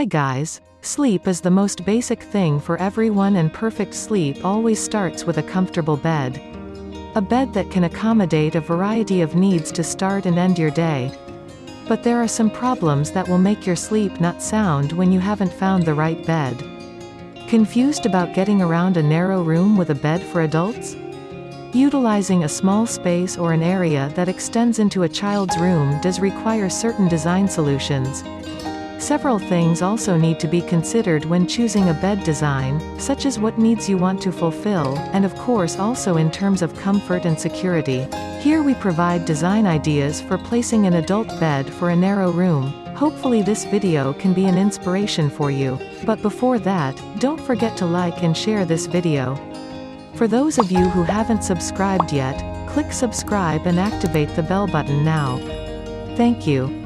Hi guys. Sleep is the most basic thing for everyone, and perfect sleep always starts with a comfortable bed. A bed that can accommodate a variety of needs to start and end your day. But there are some problems that will make your sleep not sound when you haven't found the right bed. Confused about getting around a narrow room with a bed for adults? Utilizing a small space or an area that extends into a child's room does require certain design solutions. Several things also need to be considered when choosing a bed design, such as what needs you want to fulfill, and of course also in terms of comfort and security. Here we provide design ideas for placing an adult bed for a narrow room. Hopefully this video can be an inspiration for you. But before that, don't forget to like and share this video. For those of you who haven't subscribed yet, click subscribe and activate the bell button now. Thank you.